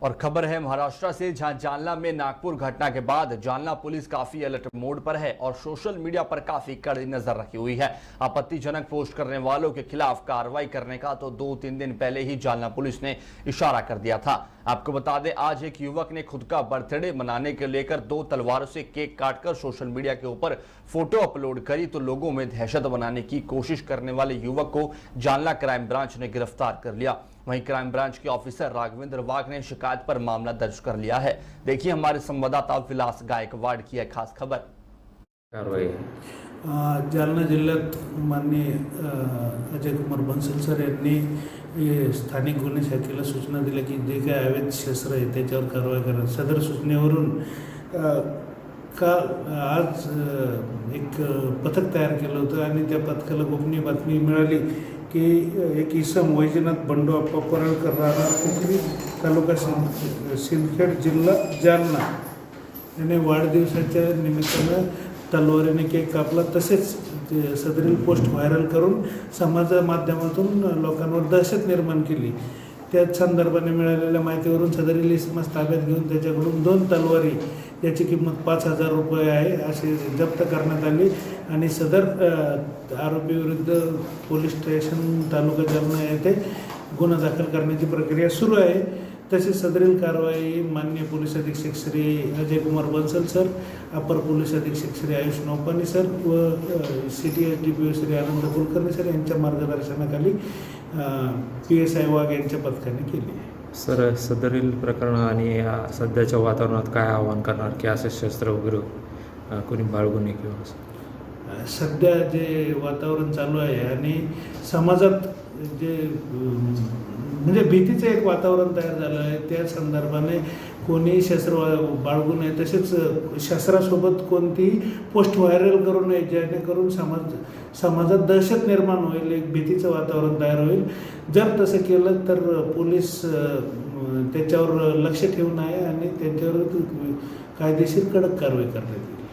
और खबर है महाराष्ट्र से, जहां जालना में नागपुर घटना के बाद जालना पुलिस काफी अलर्ट मोड पर है और सोशल मीडिया पर काफी कड़ी नजर रखी हुई है। आपत्तिजनक पोस्ट करने वालों के खिलाफ कार्रवाई करने का तो 2-3 दिन पहले ही जालना पुलिस ने इशारा कर दिया था। आपको बता दें, आज एक युवक ने खुद का बर्थडे मनाने के लेकर 2 तलवारों से केक काटकर सोशल मीडिया के ऊपर फोटो अपलोड करी, तो लोगों में दहशत बनाने की कोशिश करने वाले युवक को जालना क्राइम ब्रांच ने गिरफ्तार कर लिया। वहीं क्राइम ब्रांच के ऑफिसर राघवेंद्र वाघ ने शिकायत पर मामला दर्ज कर लिया है। देखिए हमारे संवाददाता विलास गायकवाड़ की है खास खबर। कारवाई जालना जिल्ह्यात माननीय अजय कुमार बन्सल सर यांनी स्थानिक गुन्हे शाखेला सूचना दिल्या की जे काही अवैध शस्त्र आहे त्याच्यावर कारवाई करा। सदर सूचनेवरून आज एक पथक तयार केलं होतं आणि त्या पथकाला गोपनीय बातमी मिळाली की एक इसम वैजनाथ बंडू अप्पा परळकर राहणार कुकरी तालुका सिंदखेड जिल्हा जालना याने वाढदिवसाच्या निमित्तानं तलवारीने केक कापला। तसेच सदरील पोस्ट व्हायरल करून समाज माध्यमातून लोकांवर दहशत निर्माण केली। त्याच संदर्भाने मिळालेल्या माहितीवरून सदरील इसमास ताब्यात घेऊन त्याच्याकडून 2 तलवारी याची किंमत 5,000 रुपये आहे अशी जप्त करण्यात आली आणि सदर आरोपीविरुद्ध पोलीस स्टेशन तालुका जालना येथे गुन्हा दाखल करण्याची प्रक्रिया सुरू आहे। तसेच सदरील कारवाई माननीय पोलीस अधीक्षक श्री अजय कुमार बन्सल सर, अपर पोलीस अधीक्षक श्री आयुष नौपानी सर व CTSDPO श्री आनंद कुलकर्णी सर यांच्या मार्गदर्शनाखाली PSI वाघ यांच्या पथकाने केली आहे। सर, सदरील प्रकरण आणि सध्याच्या वातावरणात काय आवाहन करणार की असे शस्त्र वगैरे कोणी बाळगू नये किंवा सध्या जे वातावरण चालू आहे आणि समाजात जे म्हणजे भीतीचं एक वातावरण तयार झालं आहे, त्या संदर्भाने कोणी शस्त्र बाळगू नये। तसेच शस्त्रासोबत कोणतीही पोस्ट व्हायरल करू नये जेणेकरून समाजात दहशत निर्माण होईल, एक भीतीचं वातावरण तयार होईल। जर तसं केलं तर पोलीस त्याच्यावर लक्ष ठेवून आहे आणि त्यांच्यावर कायदेशीर कडक कारवाई करण्यात येईल।